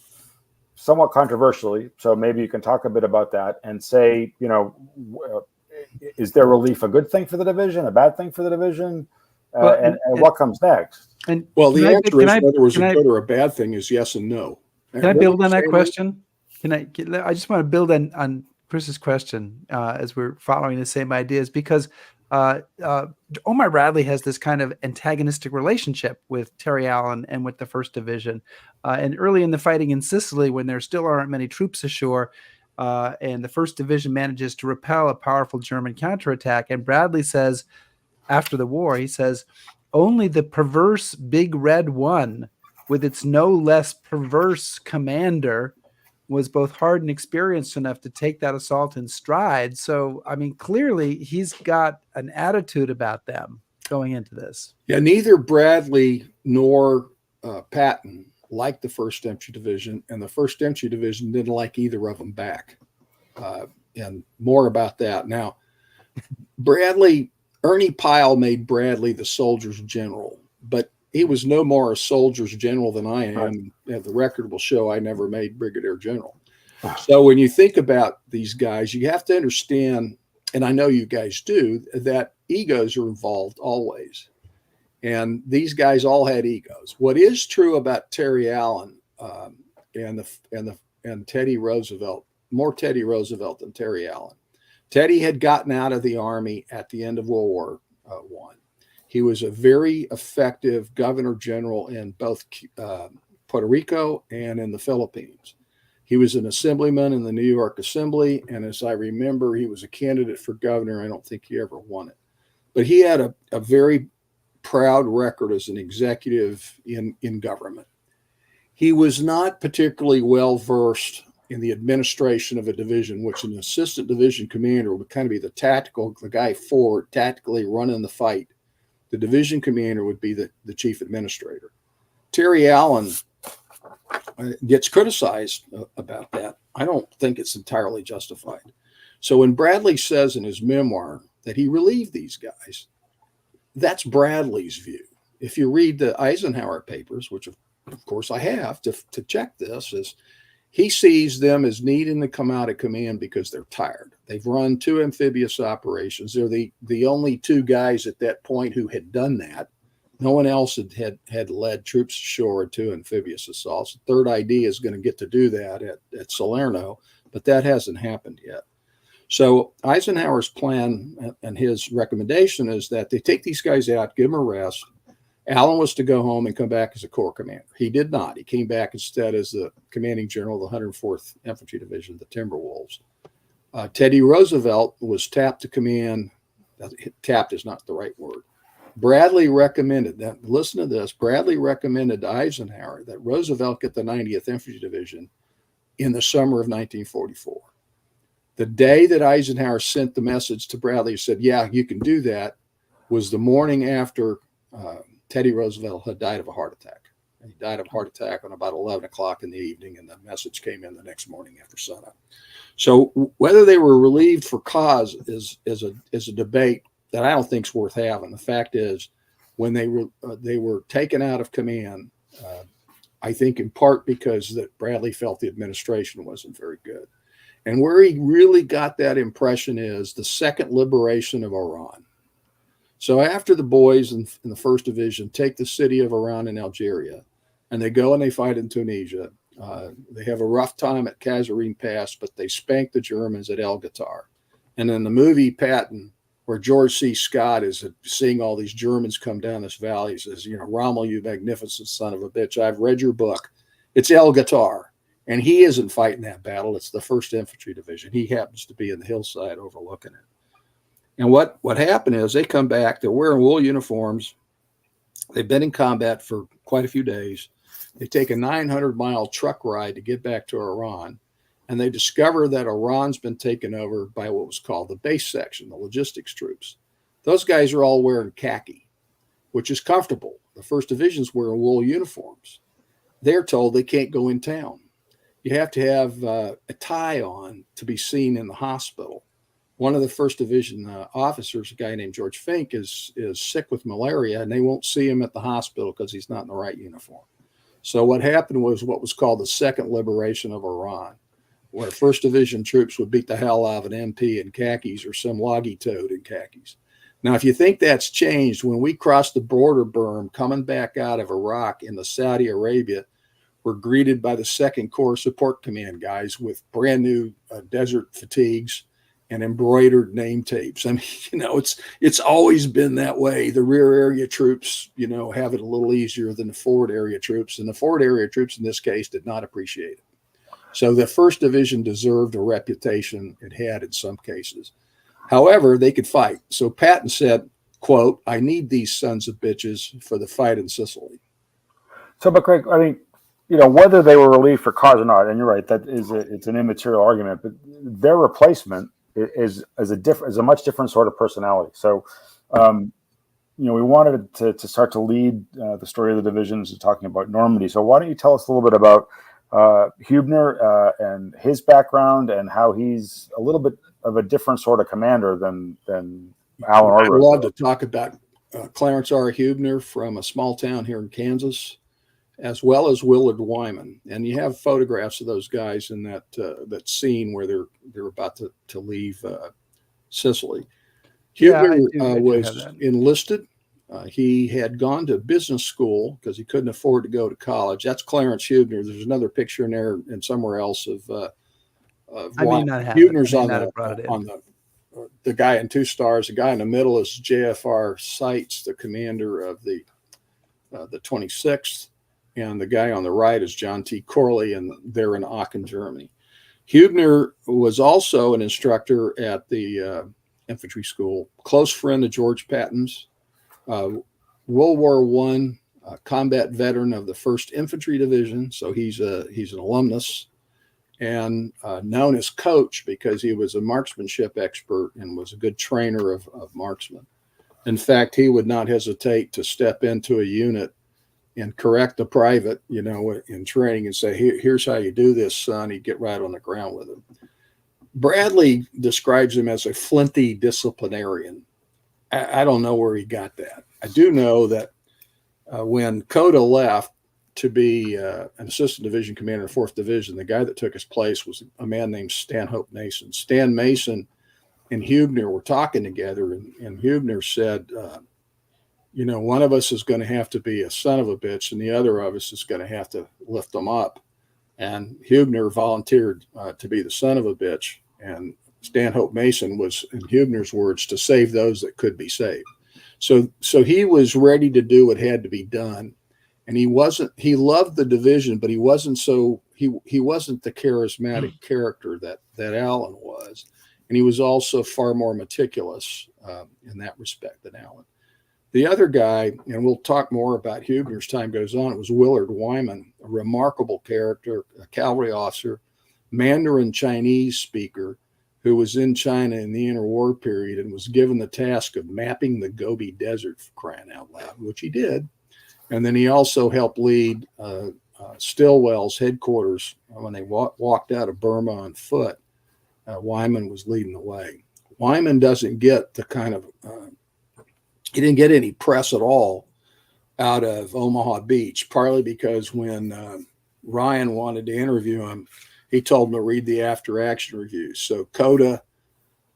somewhat controversially. So maybe you can talk a bit about that and say, is their relief a good thing for the division, a bad thing for the division? And what comes next? And well, the answer is whether it was a good or a bad thing is yes and no. Can I build on that question? I just want to build on Chris's question as we're following the same ideas, because Omar Bradley has this kind of antagonistic relationship with Terry Allen and with the 1st Division. And early in the fighting in Sicily, when there still aren't many troops ashore, and the 1st Division manages to repel a powerful German counterattack, and Bradley says, after the war, he says, only the perverse Big Red One, with its no less perverse commander, was both hard and experienced enough to take that assault in stride. So, I mean, clearly he's got an attitude about them going into this. Yeah, neither Bradley nor Patton liked the 1st Infantry Division, and the 1st Infantry Division didn't like either of them back. And more about that. Now, Ernie Pyle made Bradley the soldier's general, but he was no more a soldier's general than I am. The record will show I never made brigadier general. So when you think about these guys, you have to understand, and I know you guys do, that egos are involved always. And these guys all had egos. What is true about Terry Allen and Teddy Roosevelt, more Teddy Roosevelt than Terry Allen. Teddy had gotten out of the Army at the end of World War I. He was a very effective governor general in both Puerto Rico and in the Philippines. He was an assemblyman in the New York Assembly, and as I remember, he was a candidate for governor. I don't think he ever won it. But he had a very proud record as an executive in government. He was not particularly well-versed in the administration of a division, which an assistant division commander would kind of be the guy forward, tactically running the fight. The division commander would be the chief administrator. Terry Allen gets criticized about that. I don't think it's entirely justified. So when Bradley says in his memoir that he relieved these guys, that's Bradley's view. If you read the Eisenhower papers, which of course I have to check this, is he sees them as needing to come out of command because they're tired. They've run 2 amphibious operations. They're the only 2 guys at that point who had done that. No one else had led troops ashore 2 amphibious assaults. The 3rd ID is going to get to do that at Salerno, but that hasn't happened yet. So Eisenhower's plan and his recommendation is that they take these guys out, give them a rest. Allen was to go home and come back as a corps commander. He did not. He came back instead as the commanding general of the 104th Infantry Division, the Timberwolves. Teddy Roosevelt was tapped to command. Tapped is not the right word. Bradley recommended that. Listen to this. Bradley recommended to Eisenhower that Roosevelt get the 90th Infantry Division in the summer of 1944. The day that Eisenhower sent the message to Bradley, said, "Yeah, you can do that," was the morning after Teddy Roosevelt had died of a heart attack. And he died of a heart attack on about 11 o'clock in the evening, and the message came in the next morning after sunup. So whether they were relieved for cause is a debate that I don't think is worth having. The fact is, when they were taken out of command, I think in part because that Bradley felt the administration wasn't very good. And where he really got that impression is the second liberation of Iran. So after the boys in the 1st Division take the city of Oran in Algeria, and they go and they fight in Tunisia, they have a rough time at Kasserine Pass, but they spank the Germans at El Ghoutar. And in the movie Patton, where George C. Scott is seeing all these Germans come down this valley, he says, Rommel, you magnificent son of a bitch, I've read your book. It's El Ghoutar. And he isn't fighting that battle. It's the 1st Infantry Division. He happens to be in the hillside overlooking it. And what happened is they come back, they're wearing wool uniforms. They've been in combat for quite a few days. They take a 900-mile truck ride to get back to Oran, and they discover that Oran's been taken over by what was called the base section, the logistics troops. Those guys are all wearing khaki, which is comfortable. The 1st Division's wearing wool uniforms. They're told they can't go in town. You have to have a tie on to be seen in the hospital. One of the 1st Division officers, a guy named George Fink, is sick with malaria, and they won't see him at the hospital because he's not in the right uniform. So what happened was what was called the Second Liberation of Oran, where 1st Division troops would beat the hell out of an MP in khakis or some loggy toad in khakis. Now, if you think that's changed, when we crossed the border berm coming back out of Iraq into Saudi Arabia, we're greeted by the 2nd Corps Support Command guys with brand new desert fatigues and embroidered name tapes. I mean, it's always been that way. The rear area troops, have it a little easier than the forward area troops. And the forward area troops in this case did not appreciate it. So the 1st Division deserved a reputation it had in some cases. However, they could fight. So Patton said, quote, I need these sons of bitches for the fight in Sicily. So, but Greg, I mean, whether they were relieved for cause or not, and you're right, it's an immaterial argument, but their replacement is a much different sort of personality. So, we wanted to start to lead the story of the divisions talking about Normandy. So why don't you tell us a little bit about Hubner and his background and how he's a little bit of a different sort of commander than Alan Orr. I'd love to talk about Clarence R. Hubner from a small town here in Kansas, as well as Willard Wyman. And you have photographs of those guys in that scene where they're about to leave Sicily. Hubner was enlisted. He had gone to business school because he couldn't afford to go to college. That's Clarence Hubner. There's another picture in there and somewhere else of Hubner's on the guy in 2 stars. The guy in the middle is JFR Seitz, the commander of the 26th. And the guy on the right is John T. Corley, and they're in Aachen, Germany. Hubner was also an instructor at the infantry school, close friend of George Patton's, World War I combat veteran of the 1st Infantry Division. So he's an alumnus, and known as Coach because he was a marksmanship expert and was a good trainer of marksmen. In fact, he would not hesitate to step into a unit and correct the private, in training and say, here's how you do this, son. He'd get right on the ground with him. Bradley describes him as a flinty disciplinarian. I don't know where he got that. I do know that when Coda left to be an assistant division commander in the 4th Division, the guy that took his place was a man named Stanhope Mason. Stan Mason and Hubner were talking together, and Hubner said, one of us is going to have to be a son of a bitch, and the other of us is going to have to lift them up. And Hubner volunteered to be the son of a bitch, and Stanhope Mason was, in Hubner's words, to save those that could be saved. So he was ready to do what had to be done. And he loved the division, but he wasn't the charismatic character that Alan was. And he was also far more meticulous in that respect than Alan. The other guy, and we'll talk more about Hubner as time goes on, it was Willard Wyman, a remarkable character, a cavalry officer, Mandarin Chinese speaker, who was in China in the interwar period and was given the task of mapping the Gobi Desert, for crying out loud, which he did. And then he also helped lead Stilwell's headquarters when they walked out of Burma on foot. Wyman was leading the way. Wyman doesn't get the kind of he didn't get any press at all out of Omaha Beach, partly because when Ryan wanted to interview him, he told him to read the after-action reviews. So Coda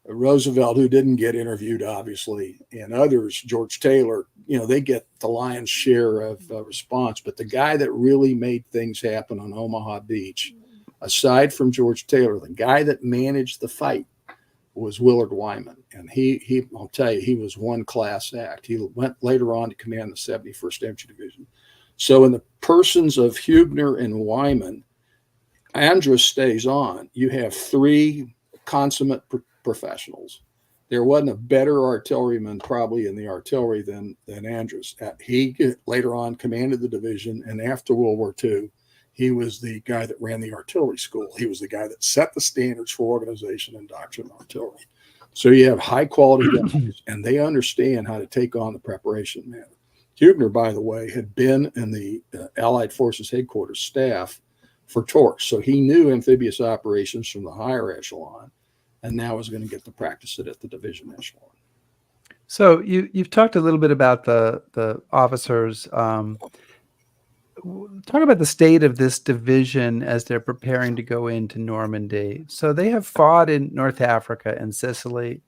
Roosevelt, who didn't get interviewed, obviously, and others, George Taylor, they get the lion's share of response. But the guy that really made things happen on Omaha Beach, aside from George Taylor, the guy that managed the fight was Willard Wyman. And I'll tell you, he was one class act. He went later on to command the 71st Infantry Division. So in the persons of Huebner and Wyman, Andrus stays on. You have three consummate professionals. There wasn't a better artilleryman probably in the artillery than Andrus. He later on commanded the division, and after World War II, he was the guy that ran the artillery school. He was the guy that set the standards for organization and doctrine of artillery. So you have high quality guys, and they understand how to take on the preparation matter. Huebner, by the way, had been in the Allied Forces headquarters staff for Torch, so he knew amphibious operations from the higher echelon, and now was going to get to practice it at the division echelon. So you've talked a little bit about the officers. Talk about the state of this division as they're preparing to go into Normandy. So they have fought in North Africa and Sicily.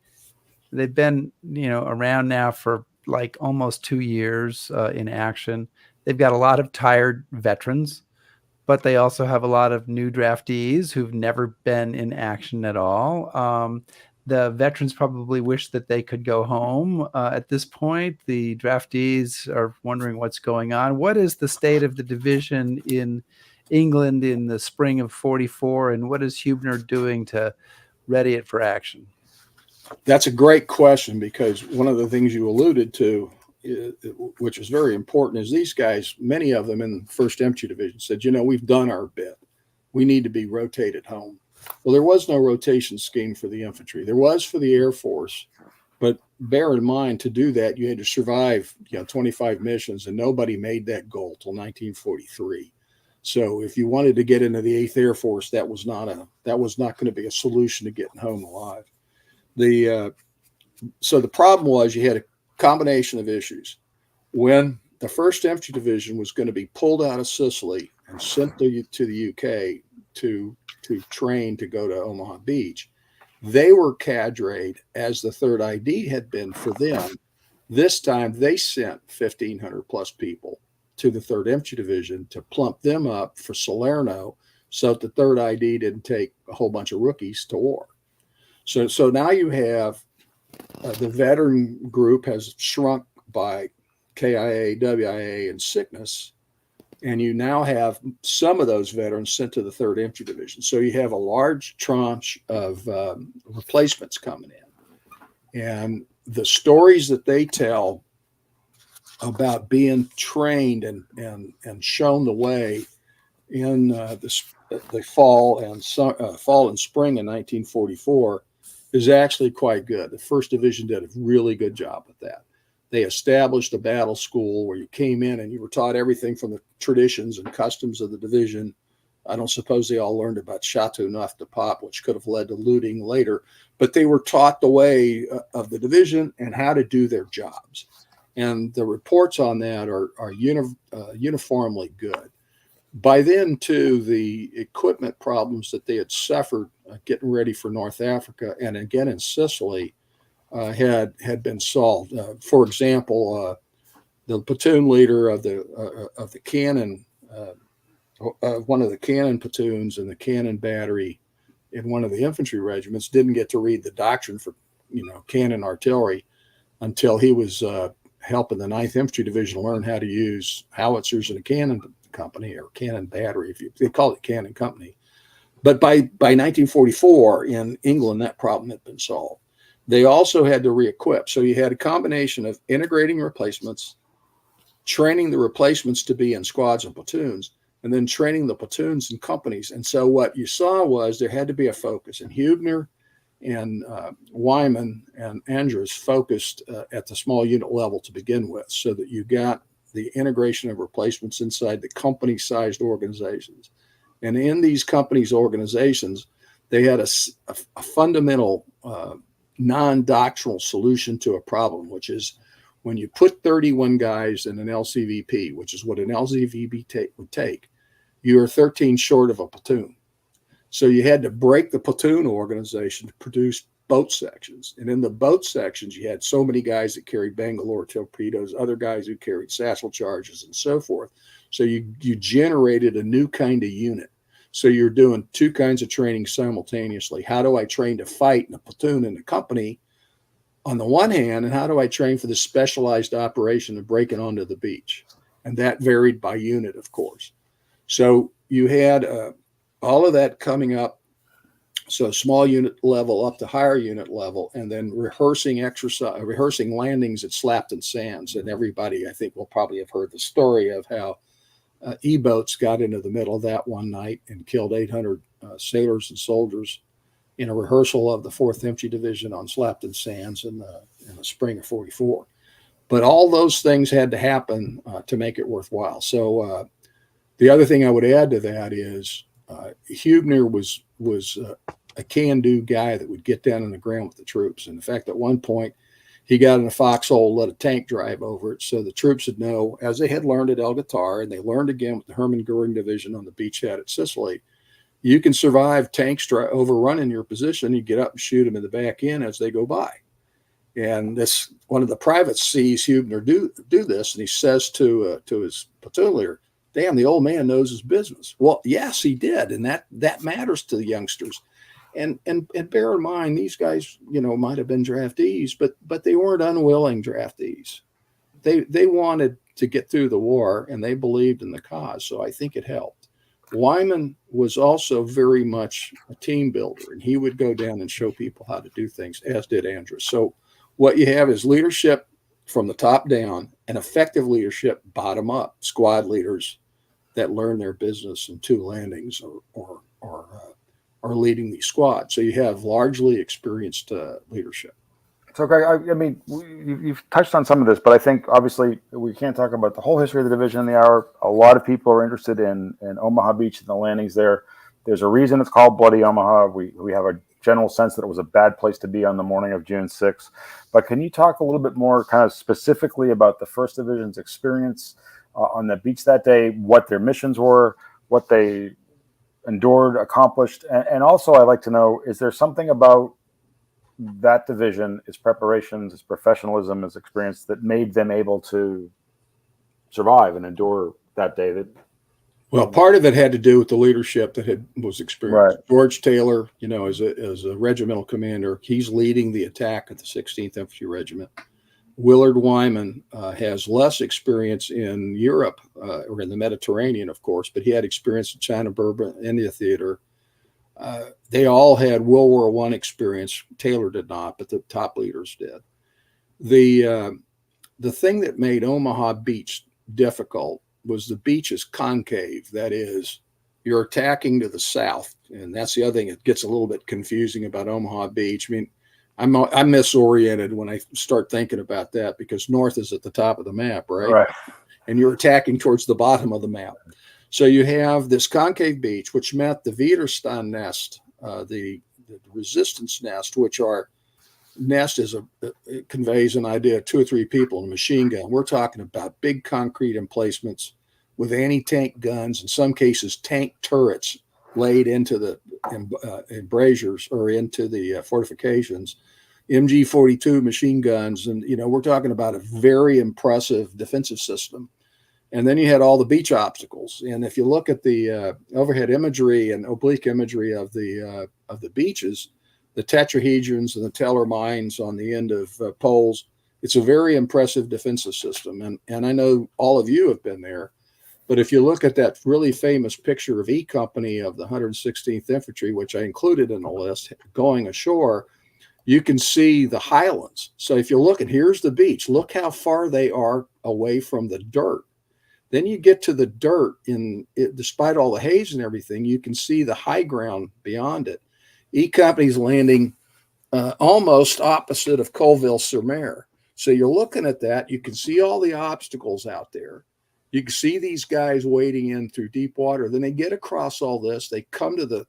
They've been, around now for like almost 2 years in action. They've got a lot of tired veterans, but they also have a lot of new draftees who've never been in action at all. The veterans probably wish that they could go home at this point. The draftees are wondering what's going on. What is the state of the division in England in the spring of 44, and what is Huebner doing to ready it for action? That's a great question, because one of the things you alluded to, which is very important, is these guys, many of them in the 1st Infantry Division said, we've done our bit. We need to be rotated home. Well, there was no rotation scheme for the infantry. There was for the Air Force, but bear in mind, to do that, you had to survive 25 missions, and nobody made that goal till 1943. So if you wanted to get into the 8th Air Force, that was not going to be a solution to getting home alive. So the problem was you had a combination of issues. When the 1st Infantry Division was going to be pulled out of Sicily and sent to the UK to train to go to Omaha Beach, they were cadreed as the 3rd ID had been for them. This time they sent 1,500 plus people to the 3rd Infantry Division to plump them up for Salerno, so that the 3rd ID didn't take a whole bunch of rookies to war. So now you have the veteran group has shrunk by KIA, WIA, and sickness, and you now have some of those veterans sent to the 3rd Infantry Division. So you have a large tranche of replacements coming in. And the stories that they tell about being trained and shown the way in the fall and spring in 1944 is actually quite good. The 1st Division did a really good job with that. They established a battle school where you came in and you were taught everything from the traditions and customs of the division. I don't suppose they all learned about Chateauneuf de Pape, which could have led to looting later, but they were taught the way of the division and how to do their jobs. And the reports on that are uniformly good. By then, too, the equipment problems that they had suffered getting ready for North Africa and again in Sicily had been solved. For example, the platoon leader of the cannon, one of the cannon platoons in the cannon battery in one of the infantry regiments, didn't get to read the doctrine for cannon artillery until he was helping the 9th Infantry Division learn how to use howitzers in a cannon company or cannon battery. They call it cannon company. But by 1944 in England, that problem had been solved. They also had to re-equip. So you had a combination of integrating replacements, training the replacements to be in squads and platoons, and then training the platoons and companies. And so what you saw was there had to be a focus. And Huebner and Wyman and Andrus focused at the small unit level to begin with, so that you got the integration of replacements inside the company-sized organizations. And in these companies' organizations, they had a fundamental non-doctrinal solution to a problem, which is when you put 31 guys in an LCVP, which is what an LCVP would take, you are 13 short of a platoon. So you had to break the platoon organization to produce boat sections. And in the boat sections, you had so many guys that carried Bangalore torpedoes, other guys who carried satchel charges and so forth. So you generated a new kind of unit. So you're doing two kinds of training simultaneously. How do I train to fight in a platoon in a company on the one hand, and how do I train for the specialized operation of breaking onto the beach? And that varied by unit, of course. So you had all of that coming up. So small unit level up to higher unit level, and then rehearsing landings at Slapton Sands. And everybody, I think, will probably have heard the story of how E-boats got into the middle of that one night and killed 800 sailors and soldiers in a rehearsal of the 4th Infantry Division on Slapton Sands in the spring of '44. But all those things had to happen to make it worthwhile. So the other thing I would add to that is Huebner was a can-do guy that would get down on the ground with the troops. And in fact, at one point, he got in a foxhole, let a tank drive over it, so the troops would know, as they had learned at El Guitar, and they learned again with the Hermann Goering Division on the beachhead at Sicily, you can survive tanks overrunning your position. You get up and shoot them in the back end as they go by. And this, one of the privates sees Huebner do this, and he says to his platoon leader, "Damn, the old man knows his business." Well, yes, he did, and that matters to the youngsters. And bear in mind, these guys, might have been draftees, but they weren't unwilling draftees. They wanted to get through the war, and they believed in the cause. So I think it helped. Wyman was also very much a team builder, and he would go down and show people how to do things, as did Andrews. So what you have is leadership from the top down and effective leadership bottom up, squad leaders that learn their business in 2 landings or leading these squads. So you have largely experienced leadership. So, Greg, I mean, you've touched on some of this, but I think obviously we can't talk about the whole history of the division in the hour. A lot of people are interested in Omaha Beach and the landings there. There's a reason it's called Bloody Omaha. We have a general sense that it was a bad place to be on the morning of June 6th. But can you talk a little bit more kind of specifically about the 1st Division's experience on the beach that day, what their missions were, what they endured, accomplished? And also I'd like to know, is there something about that division, its preparations, its professionalism, its experience that made them able to survive and endure that day? Well, part of it had to do with the leadership that was experienced. Right. George Taylor, as a regimental commander, he's leading the attack at the 16th Infantry Regiment. Willard Wyman has less experience in Europe or in the Mediterranean, of course, but he had experience in China, Burma, India theater. They all had World War I experience. Taylor did not, but the top leaders did. The thing that made Omaha Beach difficult was the beach is concave. That is, you're attacking to the south. And that's the other thing that gets a little bit confusing about Omaha Beach. I mean, I'm misoriented when I start thinking about that, because north is at the top of the map, right? Right. And you're attacking towards the bottom of the map. So you have this concave beach, which meant the Widerstand nest, the resistance nest, which it conveys an idea of 2 or 3 people in a machine gun. We're talking about big concrete emplacements with anti-tank guns, in some cases tank turrets laid into the embrasures or into the fortifications, MG-42 machine guns. And, we're talking about a very impressive defensive system. And then you had all the beach obstacles. And if you look at the overhead imagery and oblique imagery of the beaches, the tetrahedrons and the teller mines on the end of poles, it's a very impressive defensive system. And I know all of you have been there. But if you look at that really famous picture of E Company of the 116th Infantry, which I included in the list, going ashore, you can see the highlands. So if you look, and here's the beach, look how far they are away from the dirt. Then you get to the dirt, despite all the haze and everything, you can see the high ground beyond it. E Company's landing almost opposite of Colville-sur-Mer. So you're looking at that. You can see all the obstacles out there. You can see these guys wading in through deep water. Then they get across all this. They come to the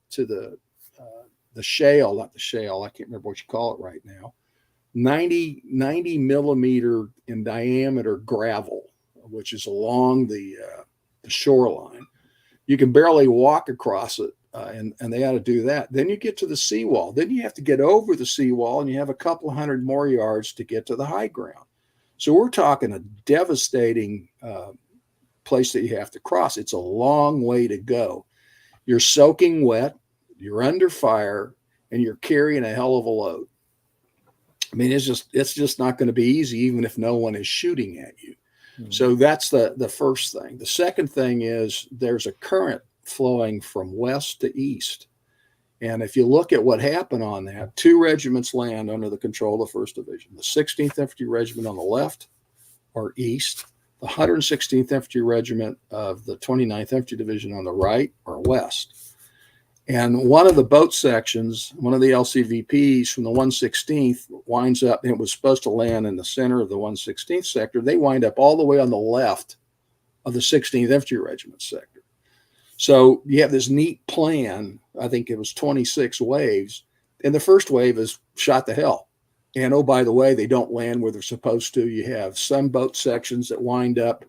shale, not the shale. I can't remember what you call it right now. 90 millimeter in diameter gravel, which is along the shoreline. You can barely walk across it and they ought to do that. Then you get to the seawall. Then you have to get over the seawall, and you have a couple hundred more yards to get to the high ground. So we're talking a devastating place that you have to cross. It's a long way to go. You're soaking wet, you're under fire, and you're carrying a hell of a load. I mean, it's just not going to be easy, even if no one is shooting at you. Mm-hmm. So that's the first thing. The second thing is there's a current flowing from west to east. And if you look at what happened on that, 2 regiments land under the control of the 1st Division. The 16th Infantry Regiment on the left or east, the 116th Infantry Regiment of the 29th Infantry Division on the right or west. And one of the boat sections, one of the LCVPs from the 116th winds up, and it was supposed to land in the center of the 116th sector. They wind up all the way on the left of the 16th Infantry Regiment sector. So you have this neat plan. I think it was 26 waves. And the first wave is shot to hell. And oh, by the way, they don't land where they're supposed to. You have some boat sections that wind up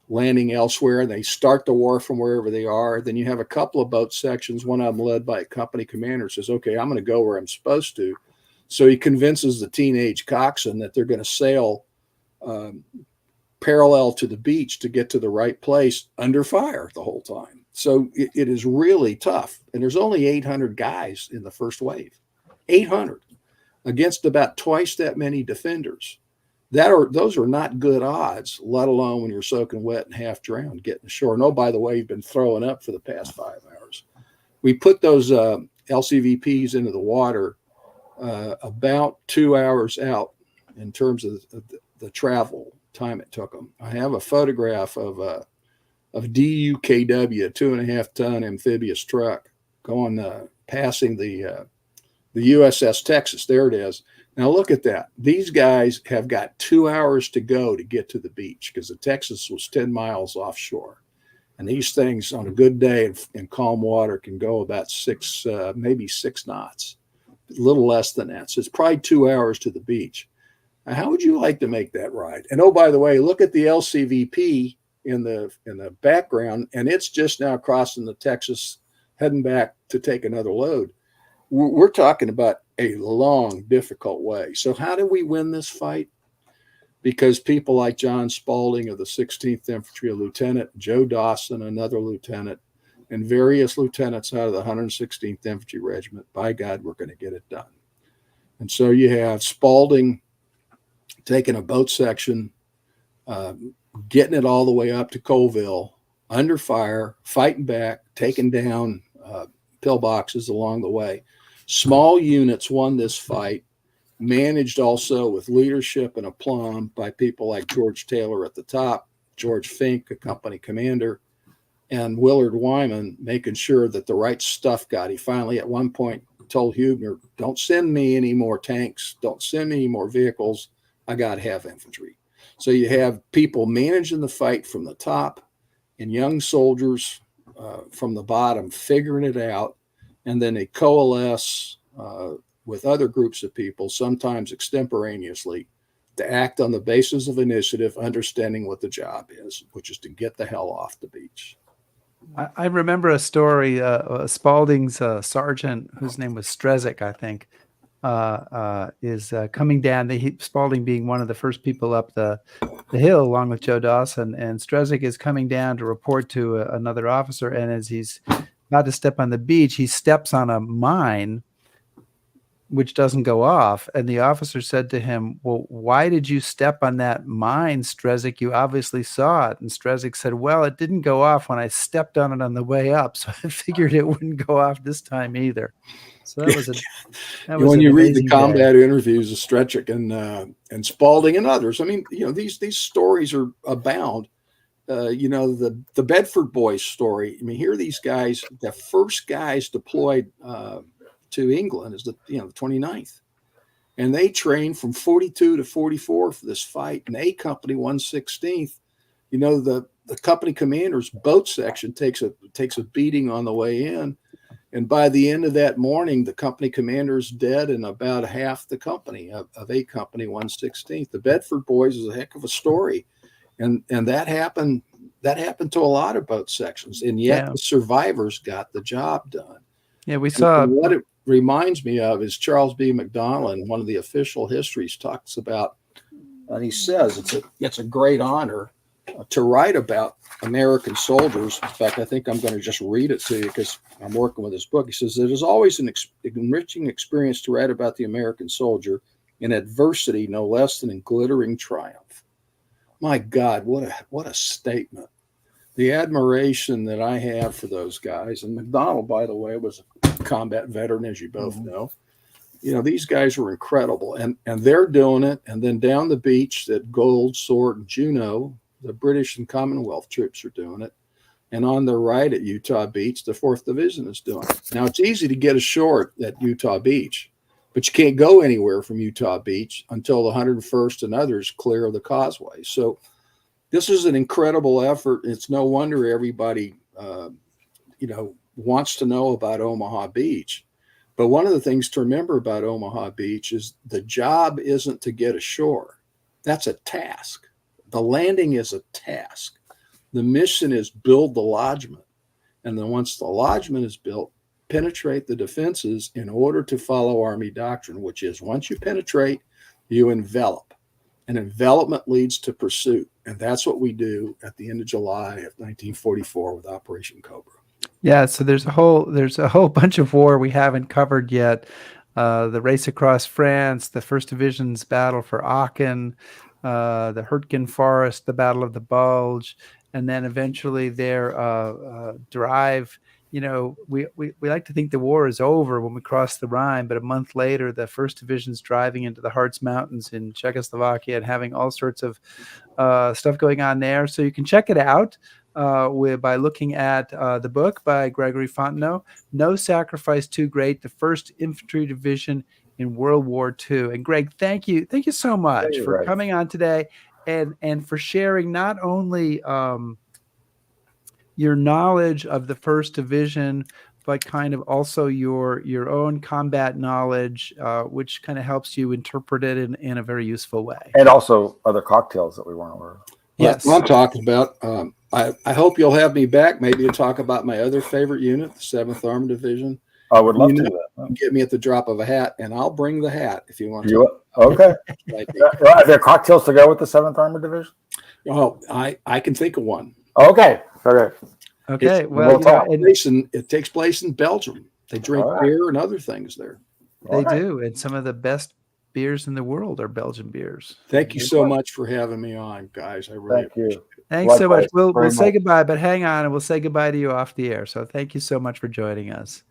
landing elsewhere, and they start the war from wherever they are. Then you have a couple of boat sections, one of them led by a company commander, says, okay, I'm going to go where I'm supposed to. So he convinces the teenage coxswain that they're going to sail parallel to the beach to get to the right place under fire the whole time. So it is really tough. And there's only 800 guys in the first wave, 800 against about twice that many defenders. Those are not good odds, let alone when you're soaking wet and half drowned getting ashore. And oh, by the way, you've been throwing up for the past 5 hours. We put those LCVPs into the water about 2 hours out in terms of the travel time it took them. I have a photograph of DUKW, a 2.5-ton amphibious truck going passing the USS Texas. There it is. Now look at that. These guys have got 2 hours to go to get to the beach because the Texas was 10 miles offshore. And these things on a good day in calm water can go about maybe 6 knots, a little less than that. So it's probably 2 hours to the beach. Now, how would you like to make that ride? And oh, by the way, look at the LCVP in the background, and it's just now crossing the Texas, heading back to take another load. We're talking about a long, difficult way. So how do we win this fight? Because people like John Spaulding of the 16th Infantry, a lieutenant, Joe Dawson, another lieutenant, and various lieutenants out of the 116th Infantry Regiment, by God, we're going to get it done. And so you have Spaulding taking a boat section, getting it all the way up to Colville, under fire, fighting back, taking down pillboxes along the way. Small units won this fight, managed also with leadership and aplomb by people like George Taylor at the top, George Fink, a company commander, and Willard Wyman making sure that the right stuff got. He finally at one point told Huebner, don't send me any more tanks, don't send me any more vehicles, I got to have infantry. So you have people managing the fight from the top and young soldiers from the bottom figuring it out, and then they coalesce with other groups of people, sometimes extemporaneously, to act on the basis of initiative, understanding what the job is, which is to get the hell off the beach. I remember a story, Spaulding's sergeant, whose name was Strezick, I think, is coming down, Spaulding being one of the first people up the hill along with Joe Dawson, and Strezick is coming down to report to another officer, and as he's about to step on the beach, he steps on a mine which doesn't go off, and the officer said to him, well, why did you step on that mine, Strezick? You obviously saw it. And Strezick said, well, it didn't go off when I stepped on it on the way up, so I figured it wouldn't go off this time either. So that was when you read the combat interviews of Strezick and Spaulding and others, I mean, these stories are abound. The Bedford Boys story. I mean, here are these guys, the first guys deployed to England is the 29th, and they trained from 42 to 44 for this fight. And A Company 116th, the company commander's boat section takes a beating on the way in, and by the end of that morning, the company commander's dead, and about half the company of A Company 116th. The Bedford Boys is a heck of a story, and that happened that happened to a lot of boat sections, and yet the survivors got the job done. Yeah, we saw. And what it reminds me of is Charles B. McDonnell in one of the official histories talks about, and he says it's a great honor to write about American soldiers. In fact, I think I'm going to just read it to you because I'm working with this book. He says, it is always an enriching experience to write about the American soldier in adversity, no less than in glittering triumph. My God, what a statement. The admiration that I have for those guys, and McDonnell, by the way, was a combat veteran, as you both know. You know, these guys were incredible, and they're doing it. And then down the beach at Gold, Sword, and Juneau, the British and Commonwealth troops are doing it. And on the right at Utah Beach, the 4th Division is doing it. Now, it's easy to get ashore at Utah Beach, but you can't go anywhere from Utah Beach until the 101st and others clear of the causeway. So this is an incredible effort. It's no wonder everybody, wants to know about Omaha Beach. But one of the things to remember about Omaha Beach is the job isn't to get ashore. That's a task. The landing is a task. The mission is build the lodgment. And then once the lodgment is built, penetrate the defenses in order to follow Army doctrine, which is once you penetrate, you envelop. And envelopment leads to pursuit. And that's what we do at the end of July of 1944 with Operation Cobra. Yeah, so there's a whole bunch of war we haven't covered yet. The race across France, the 1st Division's battle for Aachen, the Hurtgen Forest, the Battle of the Bulge, and then eventually their drive. You know, we like to think the war is over when we cross the Rhine, but a month later, the 1st Division's driving into the Harz Mountains in Czechoslovakia and having all sorts of stuff going on there. So you can check it out by looking at the book by Gregory Fontenot, No Sacrifice Too Great, the 1st Infantry Division in World War II. And Greg, thank you so much for coming on today and for sharing not only your knowledge of the 1st Division, but kind of also your own combat knowledge, which kind of helps you interpret it in a very useful way. And also other cocktails that we weren't aware of. Yes. That's what I'm talking about. I hope you'll have me back, maybe to talk about my other favorite unit, the 7th Armored Division. I would love to do that. Get me at the drop of a hat, and I'll bring the hat if you want to. Okay. Are there cocktails to go with the 7th Armored Division? Oh, I can think of one. Okay. Okay. It takes place in Belgium. They drink beer and other things there. They do, and some of the best beers in the world are Belgian beers. Thank you so much for having me on, guys. I really appreciate it. Thanks so much. We'll say goodbye, but hang on, and we'll say goodbye to you off the air. So thank you so much for joining us.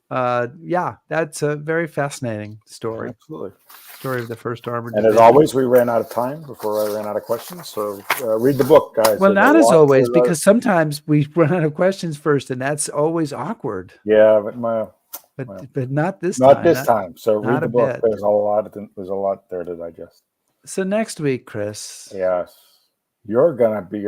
That's a very fascinating story. Absolutely. Story of the 1st Armored And Division. as always, we ran out of time before I ran out of questions. So read the book, guys. Well, not as always, because sometimes we run out of questions first, and that's always awkward. Yeah, but not this time. Not this time. So read the book. There's a lot there to digest. So next week, Chris. Yes. You're gonna be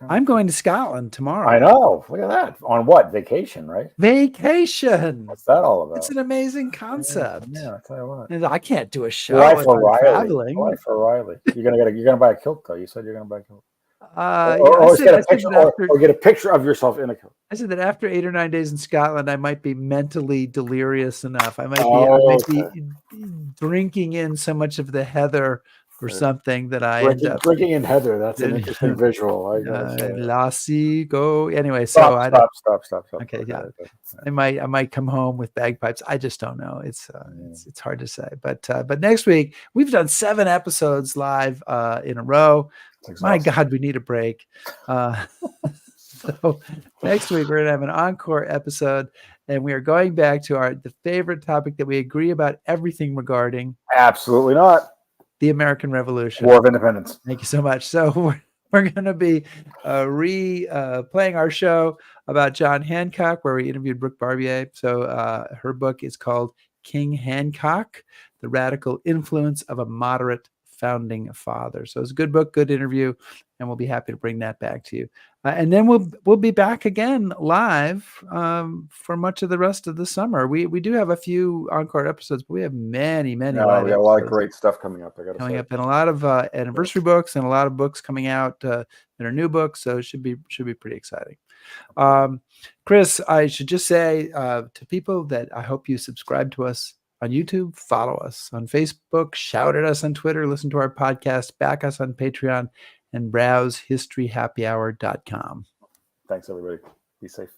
I'm going to Scotland tomorrow. I know. Look at that. On what? Vacation, right? Vacation. What's that all about? It's an amazing concept. Yeah, I'll tell you what. And I can't do a show Wife for Riley. traveling. Wife for Riley. You're gonna buy a kilt though. You said you're gonna buy a kilt. Or get a picture of yourself in a kilt. I said that after 8 or 9 days in Scotland, I might be mentally delirious enough. I might be drinking in so much of the heather or something that I end up drinking in heather. That's an interesting visual. Lassie go anyway. Stop. Okay, yeah. I might come home with bagpipes. I just don't know. It's hard to say. But next week we've done 7 episodes live in a row. My God, we need a break. So next week we're gonna have an encore episode, and we are going back to the favorite topic that we agree about everything regarding. Absolutely not. The American Revolution. War of Independence. Thank you so much. So we're going to be playing our show about John Hancock, where we interviewed Brooke Barbier. So her book is called King Hancock, The Radical Influence of a Moderate founding fathers. So it's a good book, good interview, and we'll be happy to bring that back to you. And then we'll be back again live for much of the rest of the summer. We do have a few encore episodes, but we have many No, live we got a lot of episodes great stuff coming up. I got to coming say. up, and a lot of anniversary books and a lot of books coming out that are new books. So it should be pretty exciting. Chris, I should just say to people that I hope you subscribe to us on YouTube, follow us on Facebook, shout at us on Twitter, listen to our podcast, back us on Patreon, and browse historyhappyhour.com. Thanks, everybody. Be safe.